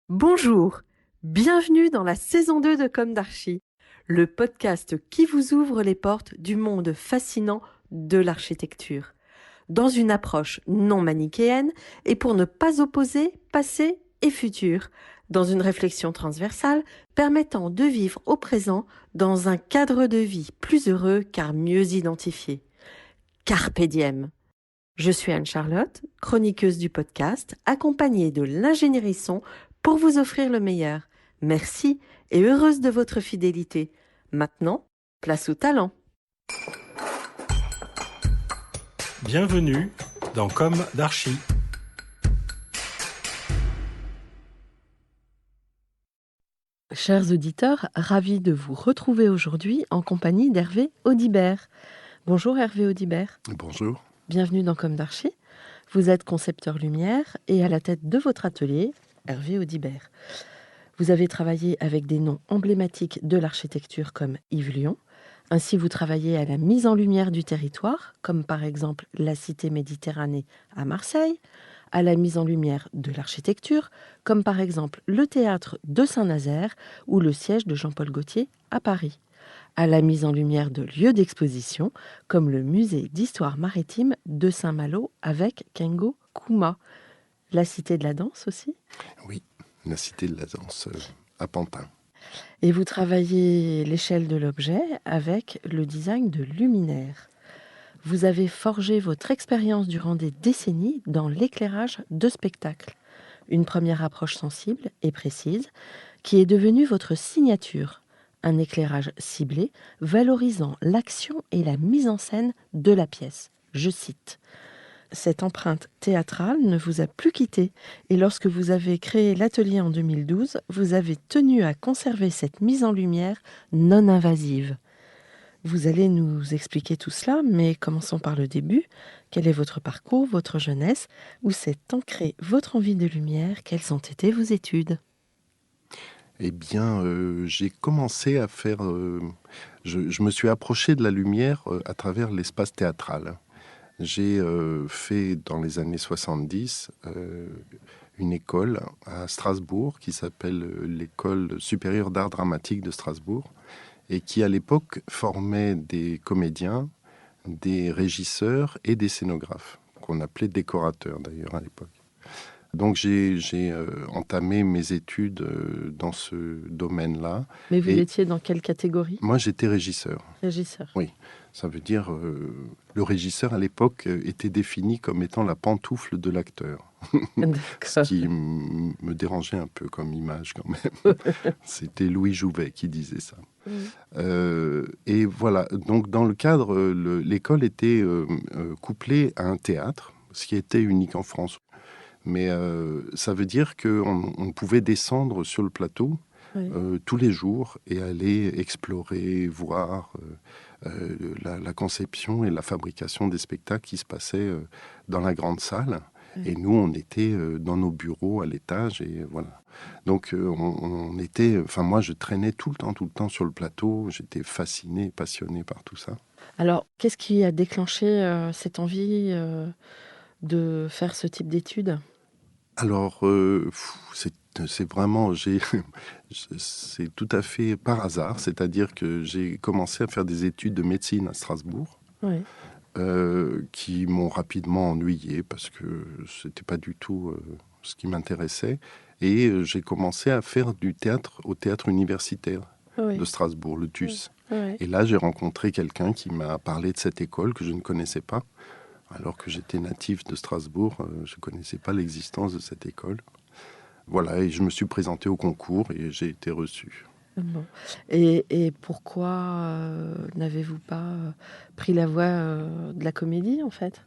Bonjour, bienvenue dans la saison 2 de Comme d'Archi, le podcast qui vous ouvre les portes du monde fascinant de l'architecture, dans une approche non manichéenne et pour ne pas opposer passé et futur, dans une réflexion transversale permettant de vivre au présent dans un cadre de vie plus heureux car mieux identifié. Carpe diem. Je suis Anne-Charlotte, chroniqueuse du podcast, accompagnée de l'ingénierie son pour vous offrir le meilleur. Merci et heureuse de votre fidélité. Maintenant, place au talent. Bienvenue dans Comme d'Archi. Chers auditeurs, ravis de vous retrouver aujourd'hui en compagnie d'Hervé Audibert. Bonjour Hervé Audibert. Bonjour. Bienvenue dans Comme d'Archi. Vous êtes concepteur lumière et à la tête de votre atelier, Hervé Audibert. Vous avez travaillé avec des noms emblématiques de l'architecture comme Yves Lion. Ainsi, vous travaillez à la mise en lumière du territoire, comme par exemple la Cité Méditerranée à Marseille, à la mise en lumière de l'architecture, comme par exemple le théâtre de Saint-Nazaire ou le siège de Jean-Paul Gaultier à Paris, à la mise en lumière de lieux d'exposition, comme le musée d'histoire maritime de Saint-Malo avec Kengo Kuma. La Cité de la Danse aussi. Oui, la Cité de la Danse à Pantin. Et vous travaillez l'échelle de l'objet avec le design de luminaires. Vous avez forgé votre expérience durant des décennies dans l'éclairage de spectacle. Une première approche sensible et précise qui est devenue votre signature. Un éclairage ciblé valorisant l'action et la mise en scène de la pièce. Je cite. Cette empreinte théâtrale ne vous a plus quitté et lorsque vous avez créé l'atelier en 2012, vous avez tenu à conserver cette mise en lumière non invasive. Vous allez nous expliquer tout cela, mais commençons par le début. Quel est votre parcours, votre jeunesse? Où s'est ancrée votre envie de lumière? Quelles ont été vos études? Eh bien, j'ai commencé à faire... je me suis approché de la lumière à travers l'espace théâtral. J'ai fait dans les années 70 une école à Strasbourg qui s'appelle l'École supérieure d'art dramatique de Strasbourg et qui à l'époque formait des comédiens, des régisseurs et des scénographes, qu'on appelait décorateurs d'ailleurs à l'époque. Donc j'ai entamé mes études dans ce domaine-là. Mais vous Et étiez dans quelle catégorie? moi j'étais régisseur. Régisseur. Oui, ça veut dire le régisseur à l'époque était défini comme étant la pantoufle de l'acteur. Ce D'accord. qui me dérangeait un peu comme image quand même. C'était Louis Jouvet qui disait ça. Et voilà, donc dans le cadre, l'école était couplée à un théâtre, ce qui était unique en France. Mais ça veut dire qu'on pouvait descendre sur le plateau Oui. tous les jours et aller explorer, voir la conception et la fabrication des spectacles qui se passaient dans la grande salle. Et nous, on était dans nos bureaux à l'étage et voilà. Donc, on était... Enfin, moi, je traînais tout le temps sur le plateau. J'étais fasciné, passionné par tout ça. Alors, qu'est-ce qui a déclenché cette envie de faire ce type d'études? Alors, c'est vraiment... c'est tout à fait par hasard. C'est-à-dire que j'ai commencé à faire des études de médecine à Strasbourg. Oui. Qui m'ont rapidement ennuyé parce que c'était pas du tout ce qui m'intéressait. Et j'ai commencé à faire du théâtre au théâtre universitaire Oui. de Strasbourg, le TUS. Oui. Et là, j'ai rencontré quelqu'un qui m'a parlé de cette école que je ne connaissais pas. Alors que j'étais natif de Strasbourg, je ne connaissais pas l'existence de cette école. Voilà, et je me suis présenté au concours et j'ai été reçu. Bon. Et pourquoi n'avez-vous pas pris la voie de la comédie, en fait?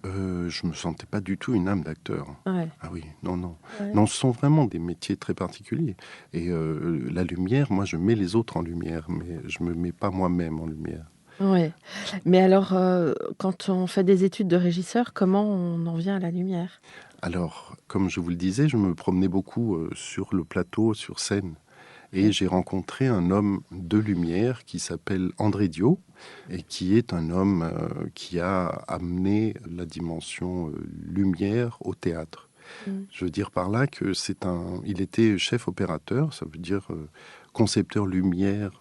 Je me sentais pas du tout une âme d'acteur. Ouais. Ah oui, non, non. Ouais. Non, ce sont vraiment des métiers très particuliers. Et la lumière, moi, je mets les autres en lumière, mais je me mets pas moi-même en lumière. Ouais. Mais alors, quand on fait des études de régisseur, comment on en vient à la lumière? Alors, comme je vous le disais, je me promenais beaucoup sur le plateau, sur scène. Et j'ai rencontré un homme de lumière qui s'appelle André Dio, et qui est un homme qui a amené la dimension lumière au théâtre. Mmh. Je veux dire par là que il était chef opérateur, ça veut dire concepteur lumière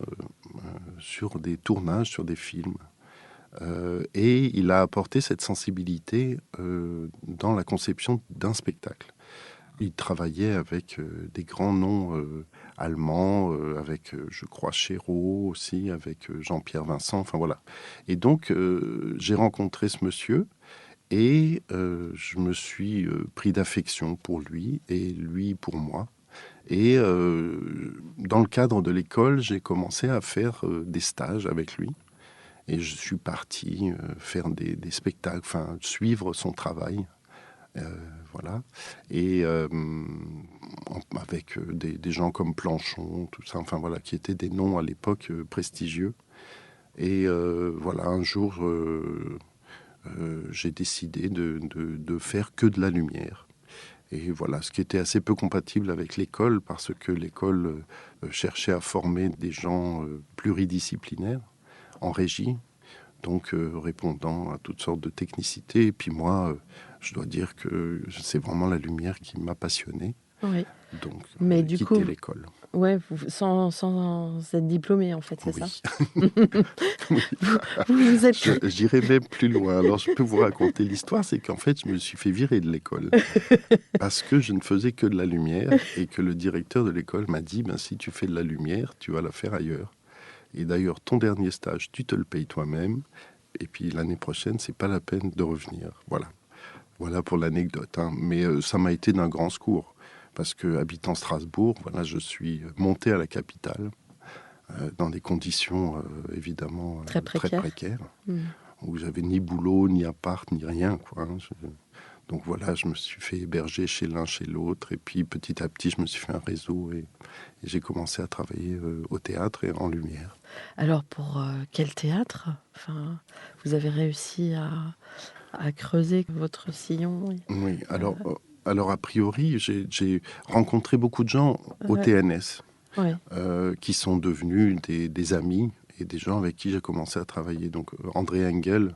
sur des tournages, sur des films. Et il a apporté cette sensibilité dans la conception d'un spectacle. Il travaillait avec des grands noms allemands, avec, je crois, Chéreau aussi, avec Jean-Pierre Vincent, enfin voilà. Et donc, j'ai rencontré ce monsieur et je me suis pris d'affection pour lui et lui pour moi. Et dans le cadre de l'école, j'ai commencé à faire des stages avec lui. Et je suis parti faire des spectacles, enfin suivre son travail. Euh, voilà. Et avec des gens comme Planchon, tout ça, enfin voilà, qui étaient des noms à l'époque prestigieux. Et voilà, un jour, j'ai décidé de faire que de la lumière. Et voilà, ce qui était assez peu compatible avec l'école, parce que l'école cherchait à former des gens pluridisciplinaires en régie, donc répondant à toutes sortes de technicités. Et puis moi, je dois dire que c'est vraiment la lumière qui m'a passionné. Oui. Donc Mais j'ai du quitté coup, l'école. ouais, sans être diplômé, en fait, c'est ça? Oui, oui. Vous êtes... J'irai même plus loin. Alors je peux vous raconter l'histoire, c'est qu'en fait je me suis fait virer de l'école parce que je ne faisais que de la lumière et que le directeur de l'école m'a dit, ben, si tu fais de la lumière, tu vas la faire ailleurs. Et d'ailleurs, ton dernier stage, tu te le payes toi-même. Et puis l'année prochaine, c'est pas la peine de revenir. Voilà. Voilà pour l'anecdote. Hein. Mais ça m'a été d'un grand secours. Parce que habitant Strasbourg, voilà, je suis monté à la capitale dans des conditions évidemment Très très précaire. précaires, Mmh. où j'avais ni boulot, ni appart, ni rien. Quoi, hein. Donc voilà, je me suis fait héberger chez l'un, chez l'autre. Et puis petit à petit, je me suis fait un réseau et j'ai commencé à travailler au théâtre et en lumière. Alors pour quel théâtre? Enfin, vous avez réussi à creuser votre sillon? Oui, Euh, alors a priori, j'ai rencontré beaucoup de gens au ouais, TNS ouais. qui sont devenus des amis et des gens avec qui j'ai commencé à travailler. Donc André Engel,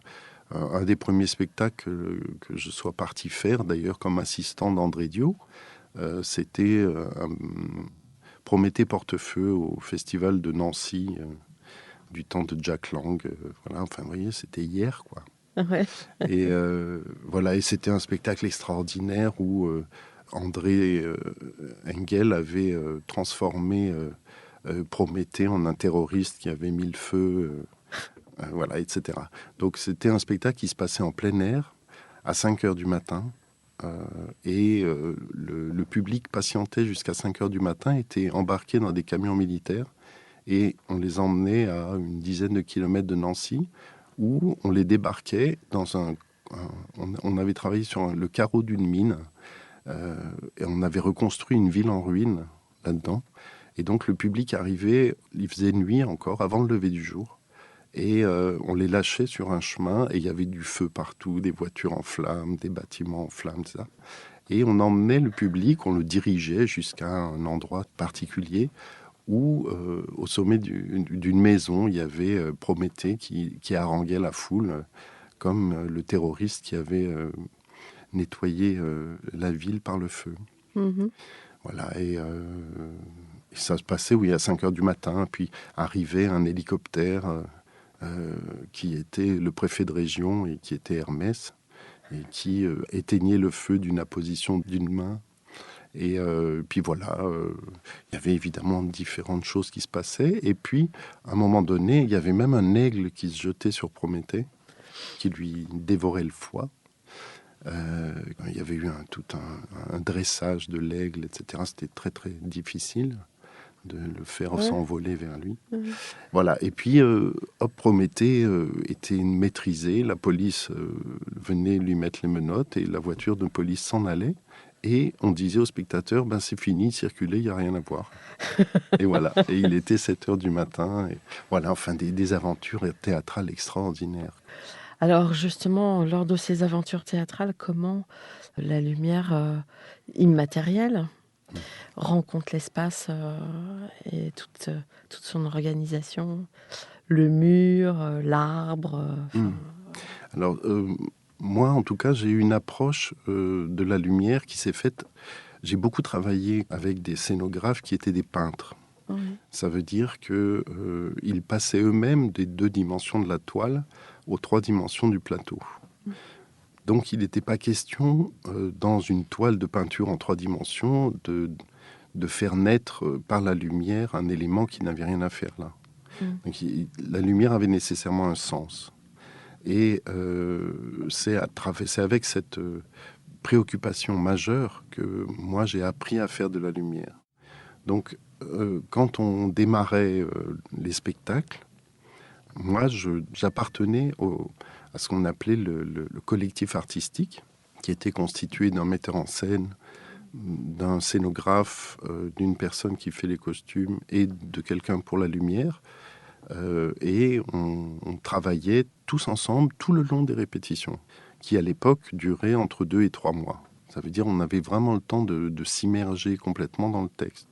un des premiers spectacles que je sois parti faire, d'ailleurs comme assistant d'André Dio, c'était Prométhée Portefeu au festival de Nancy du temps de Jack Lang. Voilà, enfin, vous voyez, c'était hier, quoi. Ouais. Et voilà, et c'était un spectacle extraordinaire où André Engel avait transformé Prométhée en un terroriste qui avait mis le feu, voilà, etc. Donc c'était un spectacle qui se passait en plein air à 5 heures du matin. Et le public patientait jusqu'à 5 heures du matin, était embarqué dans des camions militaires et on les emmenait à une dizaine de kilomètres de Nancy où on les débarquait dans on avait travaillé sur le carreau d'une mine et on avait reconstruit une ville en ruine là-dedans. Et donc le public arrivait, il faisait nuit encore, avant le lever du jour. Et on les lâchait sur un chemin et il y avait du feu partout, des voitures en flammes, des bâtiments en flammes, tout ça. Et on emmenait le public, on le dirigeait jusqu'à un endroit particulier où, au sommet d'une maison, il y avait Prométhée qui haranguait la foule, comme le terroriste qui avait nettoyé la ville par le feu. Mhm. Voilà, et ça se passait, oui, à 5 heures du matin, puis arrivait un hélicoptère qui était le préfet de région et qui était Hermès, et qui éteignait le feu d'une apposition d'une main. Et puis voilà, il y avait évidemment différentes choses qui se passaient. Et puis, à un moment donné, il y avait même un aigle qui se jetait sur Prométhée, qui lui dévorait le foie. Il y avait eu tout un dressage de l'aigle, etc. C'était très, très difficile de le faire Ouais. s'envoler vers lui. Mhm. Voilà. Et puis, hop, Prométhée était maîtrisé. La police venait lui mettre les menottes et la voiture de police s'en allait. Et on disait aux spectateurs, ben c'est fini, circuler, il n'y a rien à voir. Et voilà. Et il était 7 heures du matin. Et voilà, enfin, des aventures théâtrales extraordinaires. Alors justement, lors de ces aventures théâtrales, comment la lumière immatérielle rencontre l'espace et toute son organisation, le mur, l'arbre, enfin, Hmm. Alors, Moi, en tout cas, j'ai eu une approche de la lumière qui s'est faite. J'ai beaucoup travaillé avec des scénographes qui étaient des peintres. Oui. Ça veut dire qu'ils passaient eux-mêmes des 2 dimensions de la toile aux 3 dimensions du plateau. Donc il n'était pas question, dans une toile de peinture en 3 dimensions, de faire naître par la lumière un élément qui n'avait rien à faire là. Mm. Donc la lumière avait nécessairement un sens. Et c'est avec cette préoccupation majeure que moi j'ai appris à faire de la lumière. Donc quand on démarrait les spectacles, moi j'appartenais à ce qu'on appelait le collectif artistique, qui était constitué d'un metteur en scène, d'un scénographe, d'une personne qui fait les costumes et de quelqu'un pour la lumière. Et on travaillait tous ensemble tout le long des répétitions, qui à l'époque duraient entre 2 et 3 mois. Ça veut dire qu'on avait vraiment le temps de s'immerger complètement dans le texte.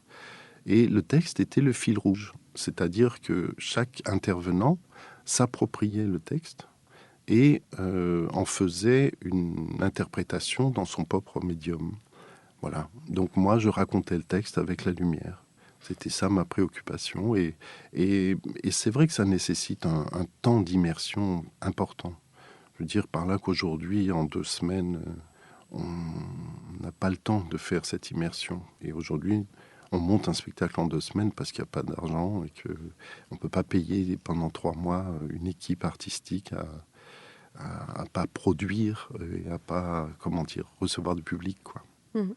Et le texte était le fil rouge, c'est-à-dire que chaque intervenant s'appropriait le texte et en faisait une interprétation dans son propre médium. Voilà. Donc moi, je racontais le texte avec la lumière. C'était ça ma préoccupation. Et c'est vrai que ça nécessite un temps d'immersion important. Je veux dire par là qu'aujourd'hui, en 2 semaines, on n'a pas le temps de faire cette immersion. Et aujourd'hui, on monte un spectacle en 2 semaines parce qu'il n'y a pas d'argent et qu'on ne peut pas payer pendant 3 mois une équipe artistique à pas produire et à pas, comment dire, recevoir du public, quoi. Mm.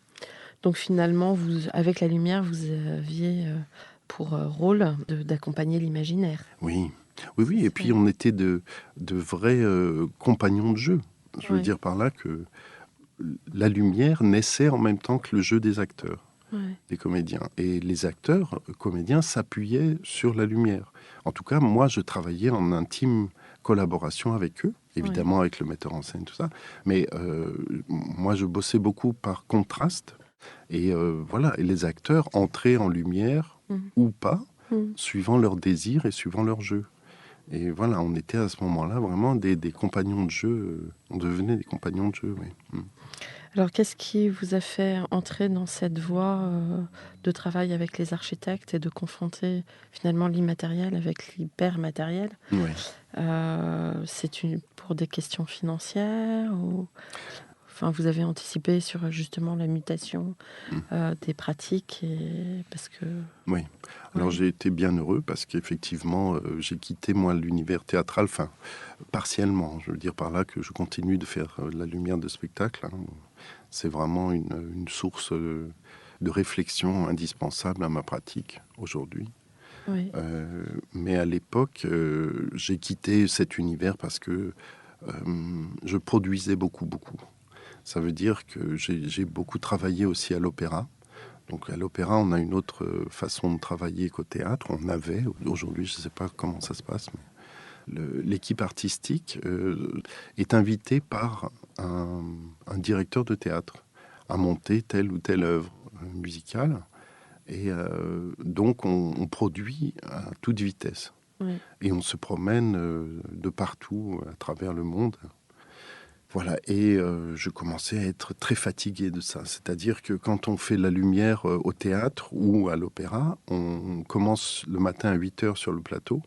Donc finalement, avec la lumière, vous aviez pour rôle d'accompagner l'imaginaire. Oui, oui, oui. Et puis on était de vrais compagnons de jeu. Je veux Ouais. dire par là que la lumière naissait en même temps que le jeu des acteurs, Ouais. des comédiens. Et les acteurs, comédiens, s'appuyaient sur la lumière. En tout cas, moi, je travaillais en intime collaboration avec eux, évidemment avec le metteur en scène, tout ça. Mais moi, je bossais beaucoup par contraste. Et voilà, et les acteurs entraient en lumière Mm. ou pas, Mm. suivant leurs désirs et suivant leur jeu. Et voilà, on était à ce moment-là vraiment des compagnons de jeu. On devenait des compagnons de jeu, oui. Mm. Alors, qu'est-ce qui vous a fait entrer dans cette voie de travail avec les architectes et de confronter finalement l'immatériel avec l'hypermatériel? Oui. Pour des questions financières ou... Enfin, vous avez anticipé sur justement la mutation des pratiques parce que... Oui. Alors Ouais. j'ai été bien heureux parce qu'effectivement, j'ai quitté moi l'univers théâtral, enfin partiellement. Je veux dire par là que je continue de faire de la lumière de spectacle, hein. C'est vraiment une source de réflexion indispensable à ma pratique aujourd'hui. Oui. Mais à l'époque, j'ai quitté cet univers parce que je produisais beaucoup, beaucoup. Ça veut dire que j'ai beaucoup travaillé aussi à l'opéra. Donc à l'opéra, on a une autre façon de travailler qu'au théâtre. On avait, aujourd'hui, je ne sais pas comment ça se passe, mais l'équipe artistique est invitée par un directeur de théâtre à monter telle ou telle œuvre musicale. Et donc on produit à toute vitesse. Oui. Et on se promène de partout à travers le monde. Voilà, et je commençais à être très fatigué de ça. C'est-à-dire que quand on fait la lumière au théâtre ou à l'opéra, on commence le matin à 8 heures sur le plateau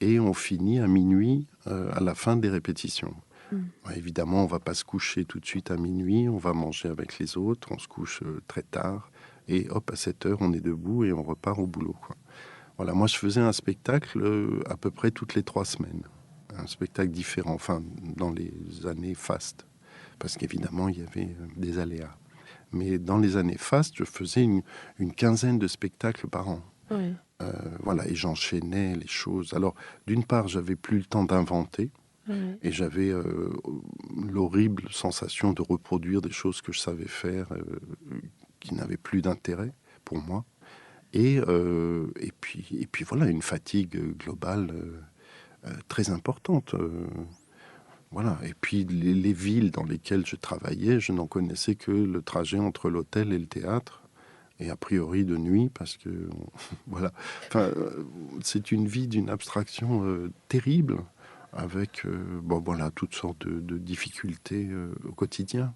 et on finit à minuit à la fin des répétitions. Mm. Ouais, évidemment, on ne va pas se coucher tout de suite à minuit, on va manger avec les autres, on se couche très tard et hop, à 7 heures, on est debout et on repart au boulot, quoi. Voilà, moi je faisais un spectacle à peu près toutes les 3 semaines. Un spectacle différent, enfin dans les années fastes, parce qu'évidemment il y avait des aléas. Mais dans les années fastes, je faisais une quinzaine de spectacles par an. Oui. Voilà, et j'enchaînais les choses. Alors, d'une part, j'avais plus le temps d'inventer, Oui. et j'avais l'horrible sensation de reproduire des choses que je savais faire, qui n'avaient plus d'intérêt pour moi. Et puis voilà, une fatigue globale très importante. Voilà. Et puis les villes dans lesquelles je travaillais, je n'en connaissais que le trajet entre l'hôtel et le théâtre, et a priori de nuit, parce que voilà. Enfin, c'est une vie d'une abstraction terrible. avec toutes sortes de difficultés au quotidien.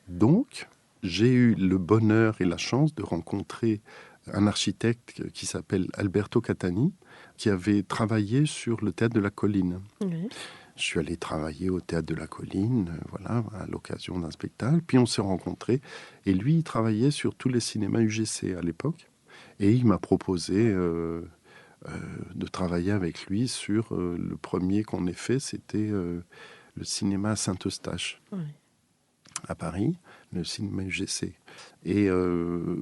Donc, j'ai eu le bonheur et la chance de rencontrer un architecte qui s'appelle Alberto Catani, qui avait travaillé sur le théâtre de la Colline. Oui. Je suis allé travailler au théâtre de la Colline, à l'occasion d'un spectacle. Puis on s'est rencontrés. Et lui, il travaillait sur tous les cinémas UGC à l'époque. Et il m'a proposé de travailler avec lui sur le premier qu'on ait fait. C'était le cinéma Saint-Eustache, Oui. à Paris, le cinéma UGC. Et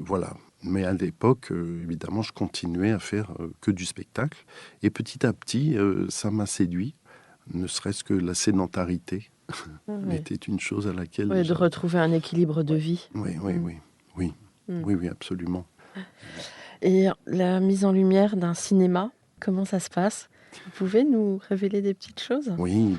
voilà. Mais à l'époque, évidemment, je continuais à faire que du spectacle. Et petit à petit, ça m'a séduit. Ne serait-ce que la sédentarité Oui. était une chose à laquelle... Oui, de retrouver un équilibre de vie. Oui, oui, absolument. Et la mise en lumière d'un cinéma, comment ça se passe? Vous pouvez nous révéler des petites choses? Oui.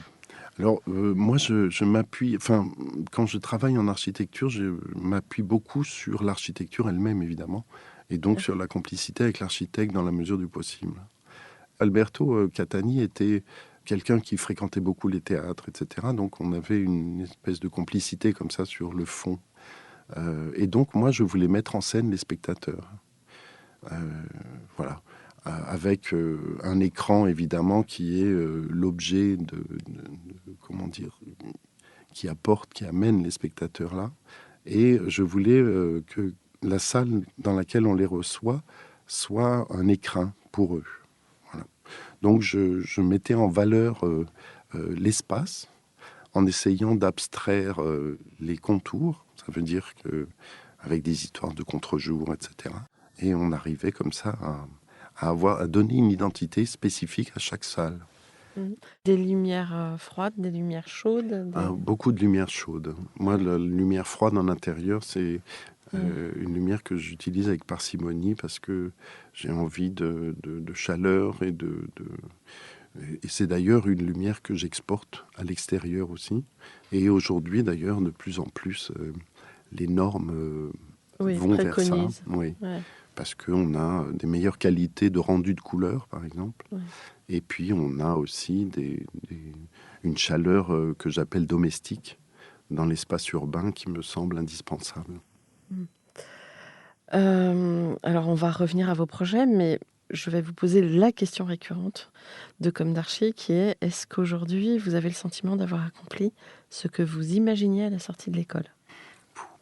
Alors, moi, je m'appuie... Enfin, quand je travaille en architecture, je m'appuie beaucoup sur l'architecture elle-même, évidemment, et donc sur la complicité avec l'architecte dans la mesure du possible. Alberto Catani était quelqu'un qui fréquentait beaucoup les théâtres, etc. Donc, on avait une espèce de complicité comme ça sur le fond. Et donc, moi, je voulais mettre en scène les spectateurs. Avec un écran, évidemment, qui est l'objet comment dire, qui apporte, qui amène les spectateurs là. Et je voulais que la salle dans laquelle on les reçoit soit un écrin pour eux. Voilà. Donc, je mettais en valeur l'espace en essayant d'abstraire les contours. Ça veut dire que avec des histoires de contre-jour, etc. Et on arrivait comme ça à donner une identité spécifique à chaque salle. Des lumières froides, des lumières chaudes. Beaucoup de lumière chaude. Moi, la lumière froide en intérieur, c'est une lumière que j'utilise avec parcimonie parce que j'ai envie de chaleur et et c'est d'ailleurs une lumière que j'exporte à l'extérieur aussi. Et aujourd'hui, d'ailleurs, de plus en plus, les normes vont vers ça. Oui. Ouais. Parce qu'on a des meilleures qualités de rendu de couleur, par exemple. Ouais. Et puis, on a aussi une chaleur que j'appelle domestique dans l'espace urbain qui me semble indispensable. Alors, on va revenir à vos projets, mais je vais vous poser la question récurrente de Comme d'Archi, qui est: est-ce qu'aujourd'hui, vous avez le sentiment d'avoir accompli ce que vous imaginiez à la sortie de l'école?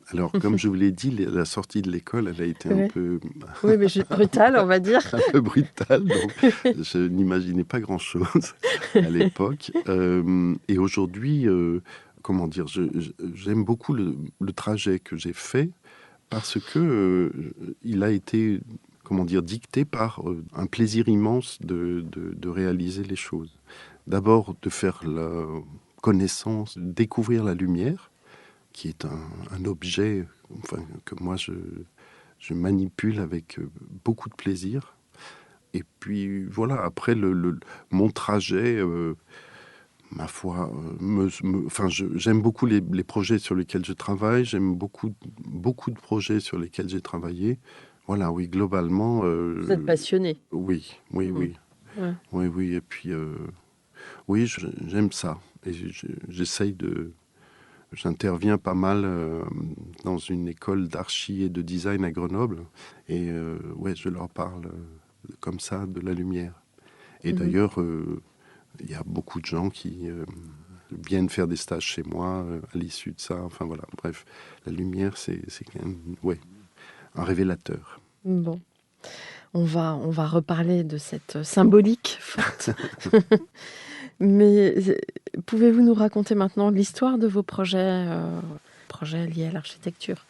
Alors, comme je vous l'ai dit, la sortie de l'école, elle a été un peu... Oui, mais brutale, on va dire. un peu brutale, donc je n'imaginais pas grand-chose à l'époque. Et aujourd'hui, comment dire, j'aime beaucoup le trajet que j'ai fait parce que il a été, comment dire, dicté par un plaisir immense de réaliser les choses. D'abord, de faire la connaissance, découvrir la lumière, qui est un objet que moi je manipule avec beaucoup de plaisir. Et puis voilà, après mon trajet, ma foi, j'aime beaucoup les projets sur lesquels je travaille, j'aime beaucoup de projets sur lesquels j'ai travaillé. Voilà, oui, globalement... Vous êtes passionné. Oui. Ouais. Oui, et puis... oui, j'aime ça. Et j'essaye J'interviens pas mal dans une école d'archi et de design à Grenoble. Et je leur parle comme ça de la lumière. Et d'ailleurs, il y a beaucoup de gens qui viennent faire des stages chez moi à l'issue de ça. Enfin voilà, bref, la lumière, c'est quand même un révélateur. Bon, on va reparler de cette symbolique forte. Mais pouvez-vous nous raconter maintenant l'histoire de vos projets liés à l'architecture?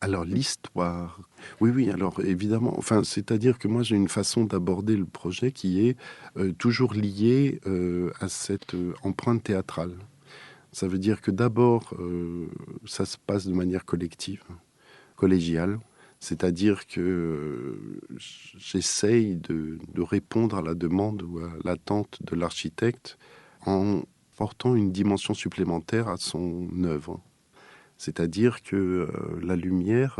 Alors l'histoire, oui, alors évidemment, c'est-à-dire que moi j'ai une façon d'aborder le projet qui est toujours liée à cette empreinte théâtrale. Ça veut dire que d'abord, ça se passe de manière collective, collégiale, c'est-à-dire que j'essaye de répondre à la demande ou à l'attente de l'architecte en portant une dimension supplémentaire à son œuvre. C'est-à-dire que la lumière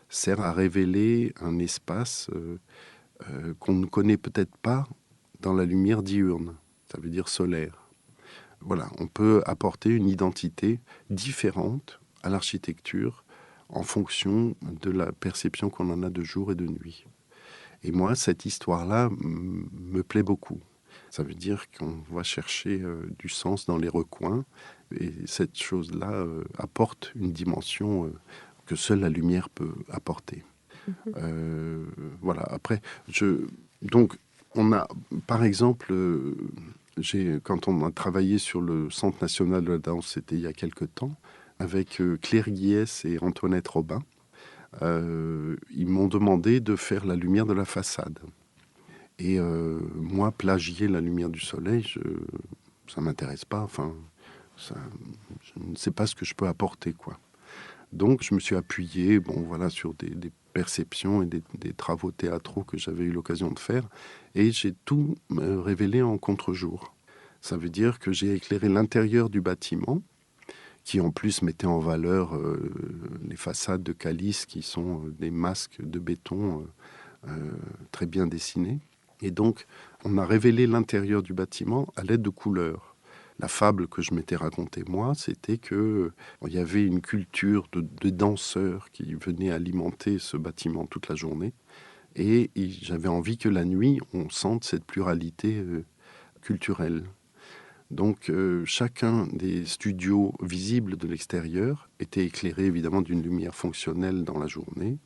sert à révéler un espace qu'on ne connaît peut-être pas dans la lumière diurne. ça veut dire solaire. Voilà, on peut apporter une identité différente à l'architecture en fonction de la perception qu'on en a de jour et de nuit. Et moi, cette histoire-là me plaît beaucoup. Ça veut dire qu'on va chercher du sens dans les recoins, et cette chose-là apporte une dimension que seule la lumière peut apporter. Voilà, après, donc, on a, par exemple, quand on a travaillé sur le Centre national de la danse, c'était il y a quelque temps, avec Claire Guiès et Antoinette Robin, ils m'ont demandé de faire la lumière de la façade. Et moi, plagier la lumière du soleil, ça ne m'intéresse pas. Enfin, je ne sais pas ce que je peux apporter, quoi. Donc, je me suis appuyé sur des perceptions et des travaux théâtraux que j'avais eu l'occasion de faire. Et j'ai tout révélé en contre-jour. Ça veut dire que j'ai éclairé l'intérieur du bâtiment, qui en plus mettait en valeur les façades de Calice, qui sont des masques de béton très bien dessinés. Et donc, on a révélé l'intérieur du bâtiment à l'aide de couleurs. La fable que je m'étais racontée, moi, c'était qu'il y avait une culture de danseurs qui venaient alimenter ce bâtiment toute la journée. Et j'avais envie que la nuit, on sente cette pluralité culturelle. Donc, chacun des studios visibles de l'extérieur était éclairé évidemment d'une lumière fonctionnelle dans la journée.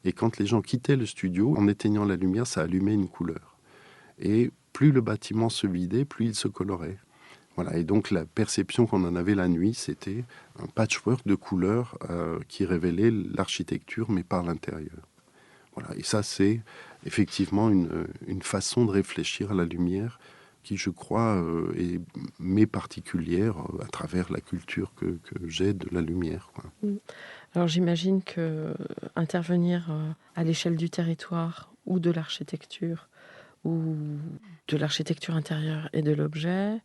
Et quand les gens quittaient le studio, en éteignant la lumière, ça allumait une couleur. Et plus le bâtiment se vidait, plus il se colorait. Voilà. Et donc la perception qu'on en avait la nuit, c'était un patchwork de couleurs qui révélait l'architecture, mais par l'intérieur. Voilà. Et ça, c'est effectivement une façon de réfléchir à la lumière qui, je crois, m'est particulière à travers la culture que j'ai de la lumière, quoi. Alors j'imagine que intervenir à l'échelle du territoire ou de l'architecture ou de l'architecture intérieure et de l'objet,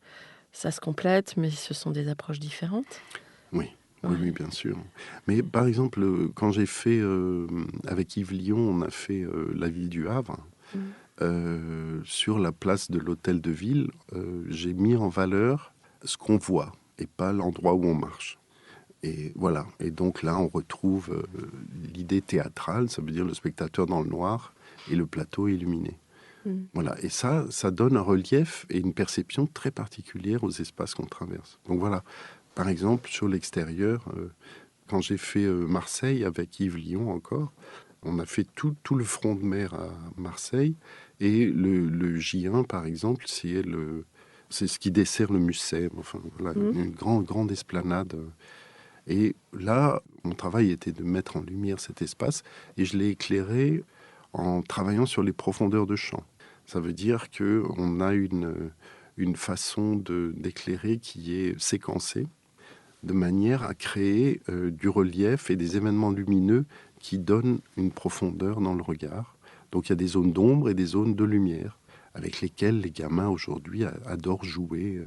ça se complète, mais ce sont des approches différentes. Oui. Ouais. Oui, bien sûr. Mais par exemple, quand j'ai fait, avec Yves Lyon, on a fait la ville du Havre, sur la place de l'hôtel de ville, j'ai mis en valeur ce qu'on voit et pas l'endroit où on marche. Et voilà. Et donc là, on retrouve l'idée théâtrale, ça veut dire le spectateur dans le noir et le plateau illuminé. Voilà. Et ça donne un relief et une perception très particulière aux espaces qu'on traverse. Donc voilà. Par exemple, sur l'extérieur, quand j'ai fait Marseille avec Yves Lyon encore, on a fait tout le front de mer à Marseille. Et le J1, par exemple, c'est ce qui dessert le Mucem. Enfin, voilà, une grande esplanade. Et là, mon travail était de mettre en lumière cet espace. Et je l'ai éclairé en travaillant sur les profondeurs de champ. Ça veut dire qu'on a une façon d'éclairer qui est séquencée, de manière à créer du relief et des événements lumineux qui donnent une profondeur dans le regard. Donc il y a des zones d'ombre et des zones de lumière avec lesquelles les gamins aujourd'hui adorent jouer.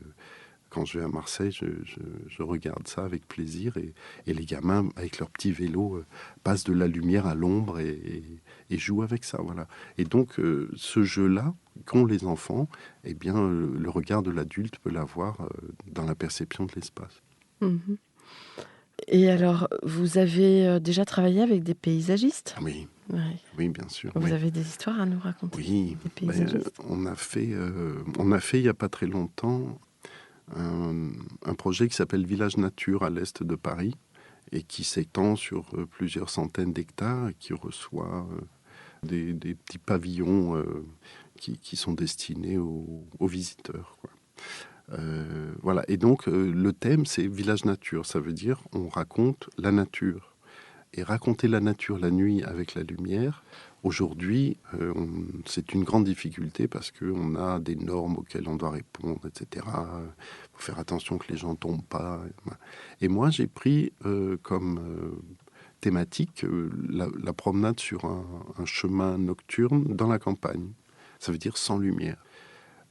Quand je vais à Marseille, je regarde ça avec plaisir et les gamins, avec leur petit vélo, passent de la lumière à l'ombre et jouent avec ça. Voilà. Et donc ce jeu-là, qu'ont les enfants, eh bien, le regard de l'adulte peut l'avoir dans la perception de l'espace. Mhm. Et alors, vous avez déjà travaillé avec des paysagistes ? Oui, Ouais. oui, bien sûr. Vous Oui. avez des histoires à nous raconter ? Oui, Des paysagistes ? on a fait il n'y a pas très longtemps un projet qui s'appelle Village Nature à l'est de Paris et qui s'étend sur plusieurs centaines d'hectares et qui reçoit des petits pavillons qui sont destinés aux visiteurs, quoi. Voilà. Et donc, le thème, c'est Village Nature. Ça veut dire on raconte la nature. Et raconter la nature la nuit avec la lumière, aujourd'hui, c'est une grande difficulté parce qu'on a des normes auxquelles on doit répondre, etc. Il faut faire attention que les gens ne tombent pas. Et moi, j'ai pris comme thématique la promenade sur un chemin nocturne dans la campagne. Ça veut dire sans lumière.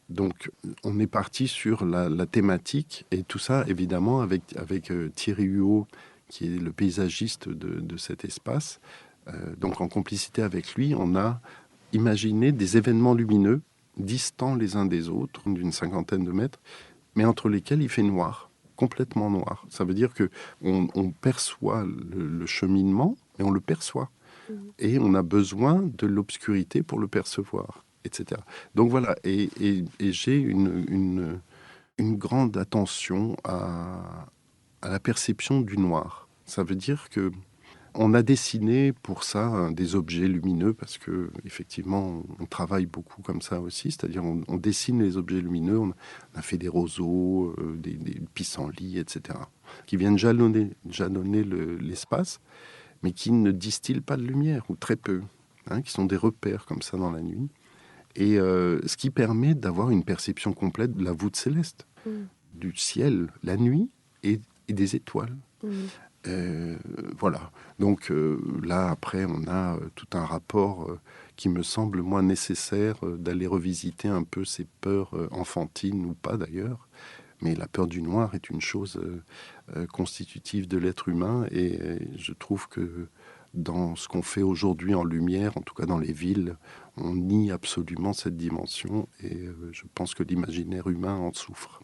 Donc, on est parti sur la thématique et tout ça, évidemment, avec Thierry Huot, qui est le paysagiste de cet espace. Donc, en complicité avec lui, on a imaginé des événements lumineux distants les uns des autres, d'une 50aine de mètres, mais entre lesquels il fait noir, complètement noir. Ça veut dire que on perçoit le cheminement, mais on le perçoit. Et on a besoin de l'obscurité pour le percevoir, etc. Donc voilà, et j'ai une grande attention à la perception du noir. Ça veut dire que on a dessiné pour ça des objets lumineux parce que effectivement on travaille beaucoup comme ça aussi, c'est-à-dire on dessine les objets lumineux, on a fait des roseaux, des pissenlits, etc., qui viennent jalonner l'espace, mais qui ne distillent pas de lumière ou très peu, qui sont des repères comme ça dans la nuit, et ce qui permet d'avoir une perception complète de la voûte céleste, du ciel, la nuit et des étoiles. Voilà. Donc là, après, on a tout un rapport qui me semble, moi, nécessaire d'aller revisiter un peu ces peurs enfantines ou pas d'ailleurs. Mais la peur du noir est une chose constitutive de l'être humain et je trouve que dans ce qu'on fait aujourd'hui en lumière, en tout cas dans les villes, on nie absolument cette dimension et je pense que l'imaginaire humain en souffre.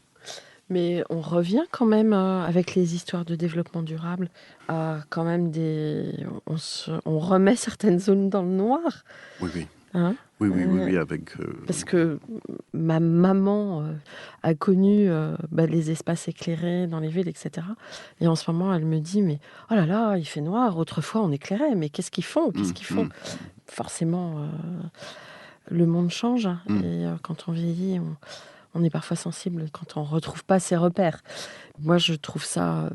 Mais on revient quand même, avec les histoires de développement durable à quand même on remet certaines zones dans le noir, Oui, oui. hein? Oui, avec... Parce que ma maman, a connu, les espaces éclairés dans les villes et cetera, et en ce moment, elle me dit: «Mais oh là là, il fait noir, autrefois on éclairait, mais qu'est-ce qu'ils font? Qu'est-ce qu'ils font?» Forcément, le monde change, et quand on vieillit, on est parfois sensible quand on retrouve pas ses repères. Moi, je trouve ça,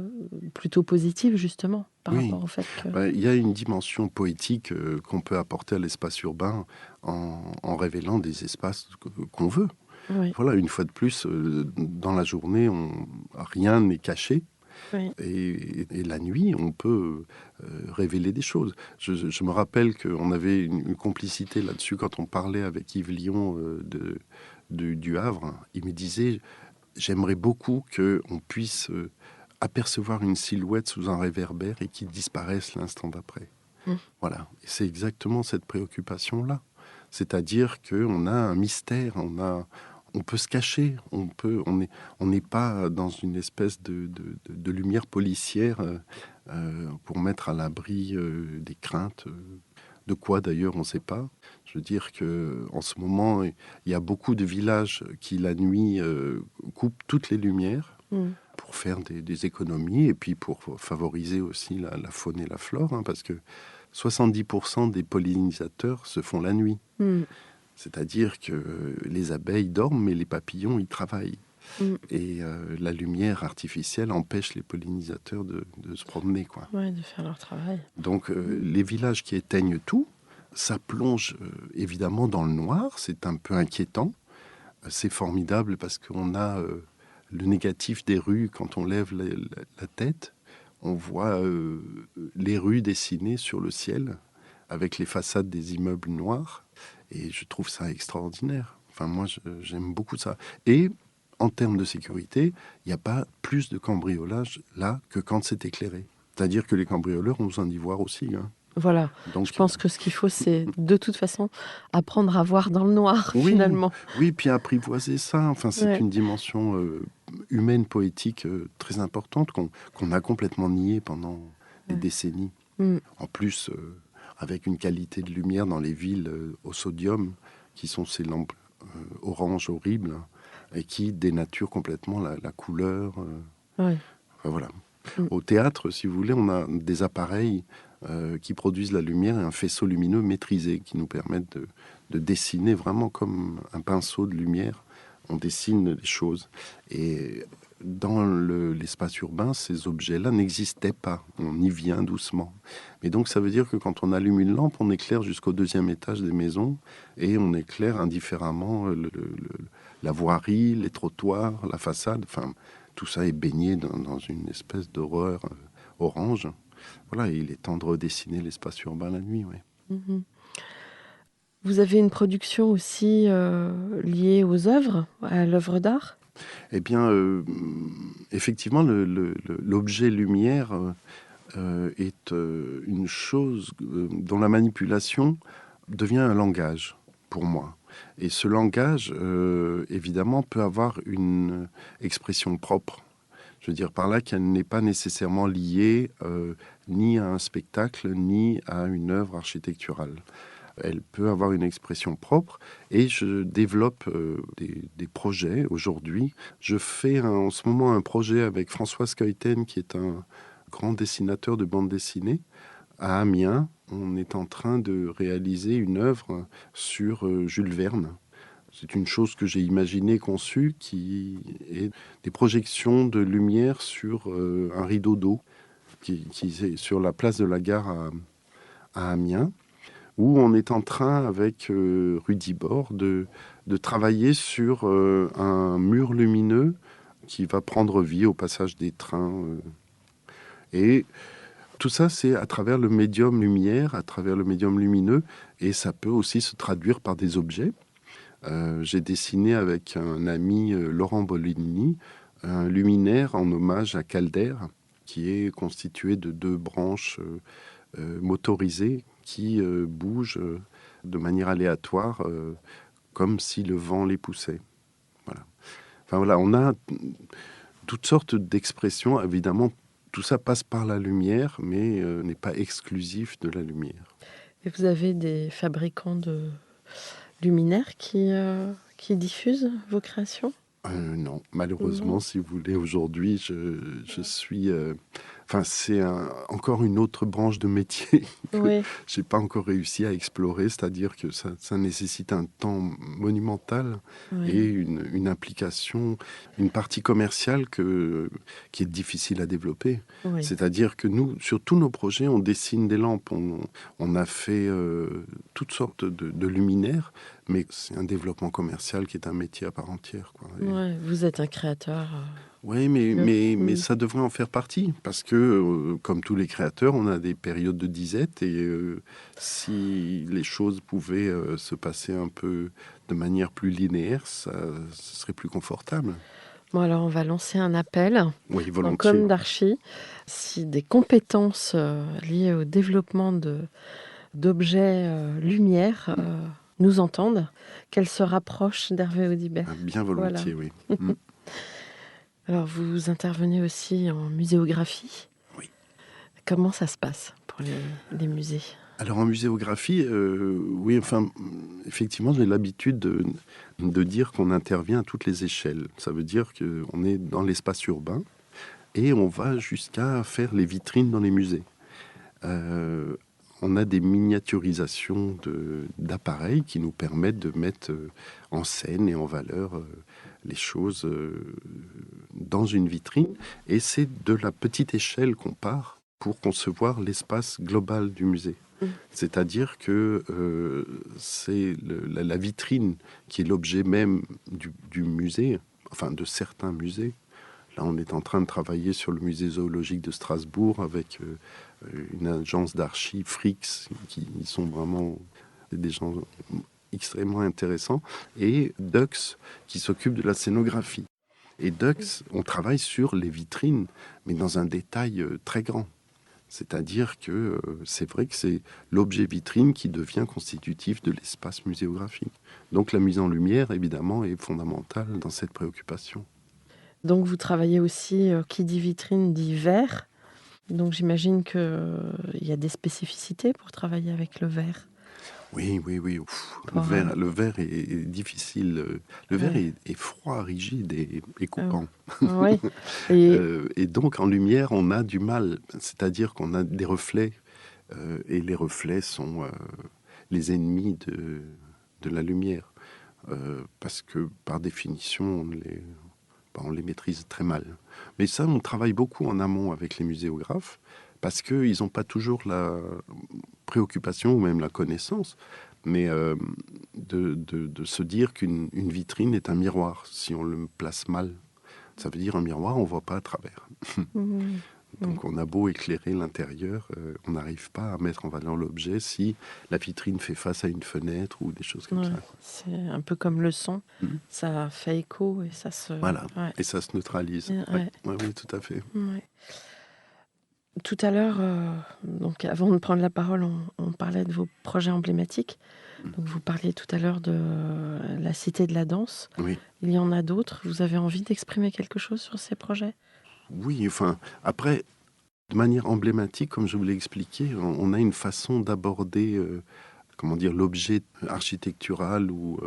plutôt positif justement, par Oui, rapport au fait que il y a une dimension poétique qu'on peut apporter à l'espace urbain en révélant des espaces qu'on veut. oui, Voilà, une fois de plus, dans la journée, rien n'est caché. oui, Et la nuit, on peut révéler des choses. Je me rappelle qu'on avait une complicité là-dessus quand on parlait avec Yves Lion du Havre. Il me disait, j'aimerais beaucoup qu'on puisse apercevoir une silhouette sous un réverbère et qu'il disparaisse l'instant d'après. mmh, Voilà, et c'est exactement cette préoccupation-là. C'est-à-dire qu'on a un mystère, on peut se cacher, on n'est pas dans une espèce de lumière policière pour mettre à l'abri des craintes. De quoi d'ailleurs, on ne sait pas. Je veux dire que en ce moment, il y a beaucoup de villages qui la nuit coupent toutes les lumières mmh, pour faire des économies et puis pour favoriser aussi la faune et la flore, parce que 70% des pollinisateurs se font la nuit. mmh, C'est-à-dire que les abeilles dorment, mais les papillons, ils travaillent. mmh, Et la lumière artificielle empêche les pollinisateurs de se promener, quoi. ouais, de faire leur travail. Donc les villages qui éteignent tout, ça plonge évidemment dans le noir, c'est un peu inquiétant. C'est formidable parce qu'on a le négatif des rues quand on lève la tête. On voit les rues dessinées sur le ciel avec les façades des immeubles noirs. Et je trouve ça extraordinaire. Enfin, moi, j'aime beaucoup ça. Et en termes de sécurité, il n'y a pas plus de cambriolage là que quand c'est éclairé. C'est-à-dire que les cambrioleurs ont besoin d'y voir aussi. Voilà, je Donc, pense que ce qu'il faut, c'est de toute façon apprendre à voir dans le noir, oui, finalement. oui, puis apprivoiser ça. Enfin, c'est Ouais, une dimension humaine, poétique très importante qu'on a complètement niée pendant des ouais. décennies. Mmh, En plus, avec une qualité de lumière dans les villes au sodium, qui sont ces lampes orange horribles, et qui dénaturent complètement la couleur. ouais, Enfin, voilà. mmh, Au théâtre, si vous voulez, on a des appareils qui produisent la lumière et un faisceau lumineux maîtrisé qui nous permettent de dessiner vraiment comme un pinceau de lumière. On dessine les choses. Et dans l'espace urbain, ces objets-là n'existaient pas. On y vient doucement. Mais donc, ça veut dire que quand on allume une lampe, on éclaire jusqu'au 2e étage des maisons et on éclaire indifféremment la voirie, les trottoirs, la façade. Enfin, tout ça est baigné dans une espèce d'horreur orange. Voilà, il est temps de redessiner l'espace urbain la nuit, oui. mmh. Vous avez une production aussi, liée aux œuvres, à l'œuvre d'art? Eh bien, effectivement, l'objet lumière est une chose dont la manipulation devient un langage pour moi. Et ce langage, évidemment, peut avoir une expression propre. Je veux dire par là qu'elle n'est pas nécessairement liée ni à un spectacle, ni à une œuvre architecturale. Elle peut avoir une expression propre et je développe des projets aujourd'hui. Je fais en ce moment un projet avec François Skeuten, qui est un grand dessinateur de bande dessinée, à Amiens. On est en train de réaliser une œuvre sur Jules Verne. C'est une chose que j'ai imaginée, conçue, qui est des projections de lumière sur un rideau d'eau qui est sur la place de la gare à Amiens, où on est en train, avec Rudy Bord, de travailler sur un mur lumineux qui va prendre vie au passage des trains. Et tout ça, c'est à travers le médium lumière, à travers le médium lumineux, et ça peut aussi se traduire par des objets. J'ai dessiné avec un ami, Laurent Bolini, un luminaire en hommage à Calder, qui est constitué de 2 branches motorisées qui bougent de manière aléatoire, comme si le vent les poussait. Voilà. Enfin voilà, on a toutes sortes d'expressions. Évidemment, tout ça passe par la lumière, mais n'est pas exclusif de la lumière. Et vous avez des fabricants de luminaires qui diffusent vos créations? Non, malheureusement, Non. si vous voulez, aujourd'hui, je suis... Enfin, c'est encore une autre branche de métier que Oui, j'ai pas encore réussi à explorer, c'est-à-dire que ça nécessite un temps monumental et oui, une implication, une partie commerciale qui est difficile à développer. oui. C'est-à-dire que nous, sur tous nos projets, on dessine des lampes, on a fait toutes sortes de luminaires, mais c'est un développement commercial qui est un métier à part entière, quoi. Ouais, vous êtes un créateur. Oui, mais ça devrait en faire partie, parce que, comme tous les créateurs, on a des périodes de disette, et si les choses pouvaient se passer un peu de manière plus linéaire, ce serait plus confortable. Bon, alors on va lancer un appel Oui, dans volontiers. Comme d'Archi. Si des compétences liées au développement d'objets lumière nous entendent, qu'elles se rapprochent d'Hervé Audibert. Bien Voilà. volontiers, oui. Mm. Alors vous intervenez aussi en muséographie. Oui. Comment ça se passe pour les musées? Alors en muséographie, oui, enfin, effectivement, j'ai l'habitude de dire qu'on intervient à toutes les échelles. Ça veut dire qu'on est dans l'espace urbain et on va jusqu'à faire les vitrines dans les musées. On a des miniaturisations d'appareils qui nous permettent de mettre en scène et en valeur les choses dans une vitrine. Et c'est de la petite échelle qu'on part pour concevoir l'espace global du musée. C'est-à-dire que c'est la vitrine qui est l'objet même du musée, enfin de certains musées. Là, on est en train de travailler sur le musée zoologique de Strasbourg avec une agence d'archives, Frix, qui sont vraiment des gens extrêmement intéressants, et Dux, qui s'occupe de la scénographie. Et Dux, on travaille sur les vitrines, mais dans un détail très grand. C'est-à-dire que c'est vrai que c'est l'objet vitrine qui devient constitutif de l'espace muséographique. Donc la mise en lumière, évidemment, est fondamentale dans cette préoccupation. Donc vous travaillez aussi, qui dit vitrine dit verre. Donc j'imagine qu'il y a des spécificités pour travailler avec le verre. Oui, oui, oui. Ouf, Pour, le verre est difficile. Le verre ouais. est froid, rigide et Ah, coupant. ouais. Et Et donc en lumière, on a du mal. C'est-à-dire qu'on a des reflets. Et les reflets sont les ennemis de la lumière. Parce que par définition, on les maîtrise très mal. Mais ça, on travaille beaucoup en amont avec les muséographes, parce qu'ils n'ont pas toujours la préoccupation ou même la connaissance, mais de se dire qu'une vitrine est un miroir, si on le place mal. Ça veut dire un miroir, on ne voit pas à travers. mmh, mmh. Donc on a beau éclairer l'intérieur, on n'arrive pas à mettre en valeur l'objet si la vitrine fait face à une fenêtre ou des choses comme Ouais, ça. c'est un peu comme le son, Mhm. ça fait écho et ça se Voilà, ouais, et ça se neutralise. Ouais, ouais, ouais, oui, tout à fait. ouais. Tout à l'heure, donc avant de prendre la parole, on parlait de vos projets emblématiques. Donc vous parliez tout à l'heure de la Cité de la danse. Oui, Il y en a d'autres. Vous avez envie d'exprimer quelque chose sur ces projets? oui, enfin, après, de manière emblématique, comme je vous l'ai expliqué, on a une façon d'aborder, comment dire, l'objet architectural ou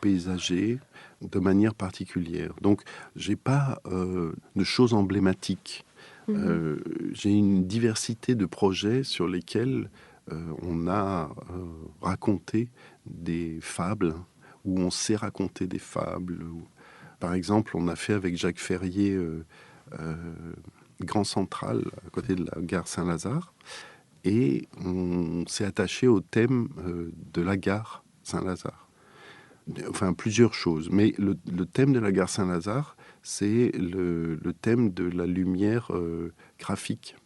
paysager de manière particulière. Donc, j'ai pas de choses emblématiques. Mmh. J'ai une diversité de projets sur lesquels on a raconté des fables, où on sait raconter des fables. Par exemple, on a fait avec Jacques Ferrier euh, Grand Central, à côté de la gare Saint-Lazare, et on s'est attaché au thème de la gare Saint-Lazare. Enfin, plusieurs choses, mais le thème de la gare Saint-Lazare, c'est le thème de la lumière graphique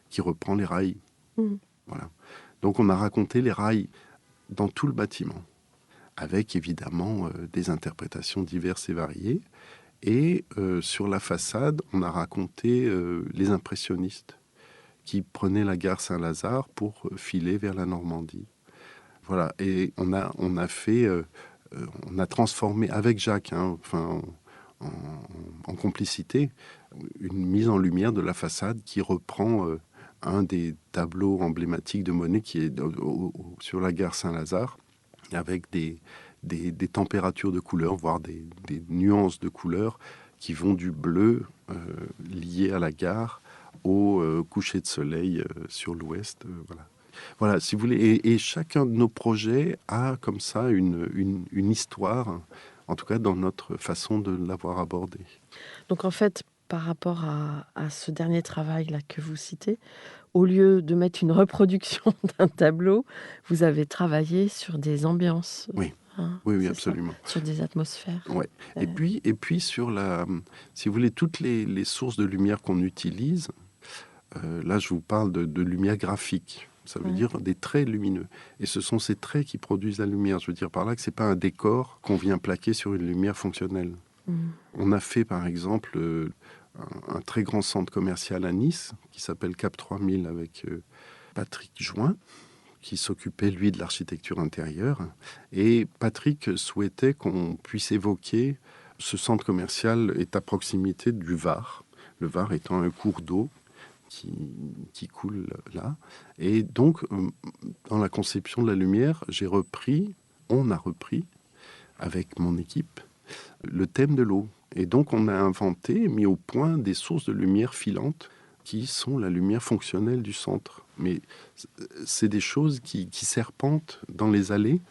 qui reprend les rails. Mmh. Voilà. Donc on a raconté les rails dans tout le bâtiment, avec évidemment des interprétations diverses et variées. Et sur la façade, on a raconté les impressionnistes qui prenaient la gare Saint-Lazare pour filer vers la Normandie. Voilà. Et on a fait, on a transformé avec Jacques, hein, enfin, en, en complicité, une mise en lumière de la façade qui reprend un des tableaux emblématiques de Monet qui est sur la gare Saint-Lazare, avec des températures de couleurs, voire des nuances de couleurs qui vont du bleu lié à la gare au coucher de soleil sur l'ouest. Voilà. Voilà, si vous voulez. Et chacun de nos projets a comme ça une histoire, en tout cas dans notre façon de l'avoir abordé. Donc en fait, par rapport à ce dernier travail-là que vous citez, au lieu de mettre une reproduction d'un tableau, vous avez travaillé sur des ambiances, Oui, hein, oui, oui, c'est ça? absolument. Sur des atmosphères. Ouais. Heu, Et puis sur la, si vous voulez, toutes les sources de lumière qu'on utilise, là je vous parle de lumière graphique. Ça veut ouais. dire des traits lumineux. Et ce sont ces traits qui produisent la lumière. Je veux dire par là que c'est pas un décor qu'on vient plaquer sur une lumière fonctionnelle. Mmh. On a fait par exemple un très grand centre commercial à Nice qui s'appelle Cap 3000 avec Patrick Join qui s'occupait lui de l'architecture intérieure. Et Patrick souhaitait qu'on puisse évoquer ce centre commercial est à proximité du Var, le Var étant un cours d'eau qui coule là. Et donc, dans la conception de la lumière, on a repris avec mon équipe le thème de l'eau. Et donc, on a inventé, mis au point des sources de lumière filantes qui sont la lumière fonctionnelle du centre. Mais c'est des choses qui serpentent dans les allées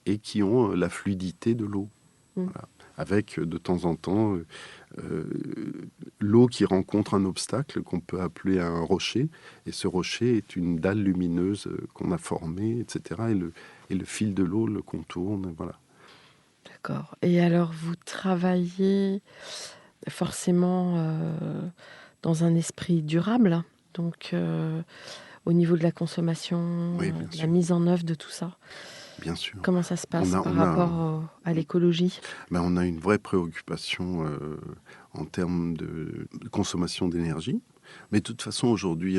et qui ont la fluidité de l'eau. Mmh. Voilà. Avec de temps en temps euh, l'eau qui rencontre un obstacle qu'on peut appeler un rocher. Et ce rocher est une dalle lumineuse qu'on a formée, etc. Et le fil de l'eau le contourne. Voilà. D'accord, et alors vous travaillez forcément, dans un esprit durable? Donc, au niveau de la consommation, Oui, bien la sûr. mise en œuvre de tout ça, Bien sûr. comment ça se passe par On a, rapport à l'écologie? on a une vraie préoccupation en termes de consommation d'énergie. Mais de toute façon, aujourd'hui,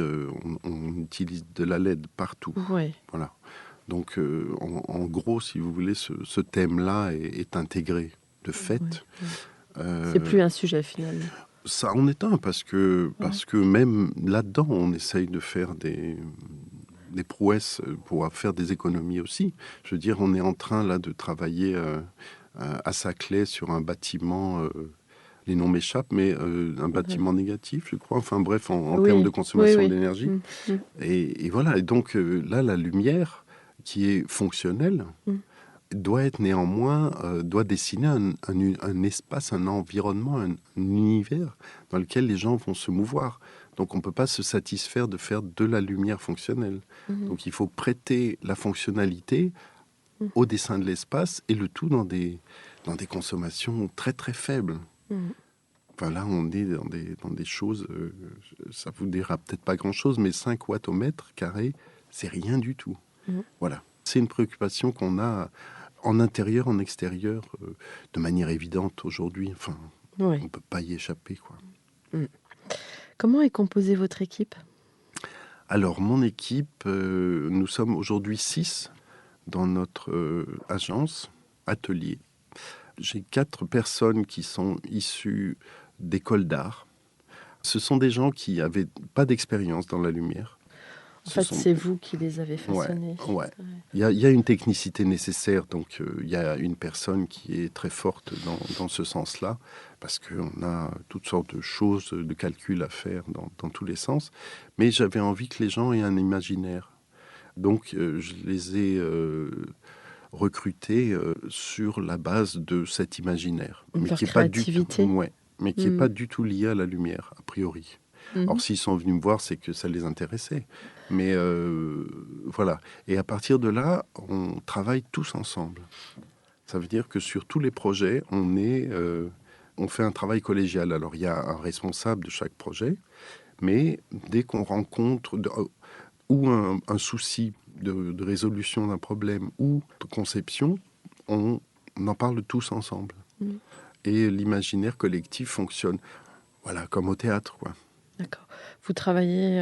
on utilise de la LED partout. Oui, Voilà. Donc, en gros, si vous voulez, ce thème-là est intégré de oui, fait. oui. C'est Euh, plus un sujet finalement. Ça en est un, Ouais. parce que même là-dedans, on essaye de faire des prouesses pour faire des économies aussi. Je veux dire, on est en train là de travailler à Saclay sur un bâtiment, les noms m'échappent, mais un Mmh. bâtiment négatif, je crois. Enfin bref, en termes de Oui, oui, consommation oui. d'énergie. Mmh, mmh, Et voilà, et donc là, la lumière qui est fonctionnelle mmh. doit être néanmoins, doit dessiner un espace, un environnement, un univers dans lequel les gens vont se mouvoir. Donc on ne peut pas se satisfaire de faire de la lumière fonctionnelle. Mmh. Donc il faut prêter la fonctionnalité Mmh. au dessin de l'espace et le tout dans des consommations très très faibles. Mmh. Enfin là, on est dans des choses, ça vous dira peut-être pas grand-chose, mais 5 watts au mètre carré, c'est rien du tout. Mmh. Voilà. C'est une préoccupation qu'on a en intérieur, en extérieur, de manière évidente aujourd'hui. Enfin, on Oui. ne peut pas y échapper, quoi. Mmh. Comment est composée votre équipe? Alors, mon équipe, nous sommes aujourd'hui 6 dans notre agence, atelier. J'ai 4 personnes qui sont issues d'écoles d'art. Ce sont des gens qui n'avaient pas d'expérience dans la lumière. En Ce fait, sont... c'est vous qui les avez Ouais, façonnés. ouais. Il y a une technicité nécessaire, donc il y a une personne qui est très forte dans ce sens-là, parce qu'on a toutes sortes de choses, de calculs à faire dans tous les sens. Mais j'avais envie que les gens aient un imaginaire. Donc je les ai recrutés sur la base de cet imaginaire, mais Leur qui est pas du tout, créativité. ouais, mais qui est pas du tout lié à la lumière, a priori. Alors, Mhm. s'ils sont venus me voir, c'est que ça les intéressait. Mais voilà. Et à partir de là, on travaille tous ensemble. Ça veut dire que sur tous les projets, on fait un travail collégial. Alors, il y a un responsable de chaque projet, mais dès qu'on rencontre ou un souci de résolution d'un problème ou de conception, on en parle tous ensemble. Mhm. Et l'imaginaire collectif fonctionne, voilà, comme au théâtre, quoi. D'accord. Vous travaillez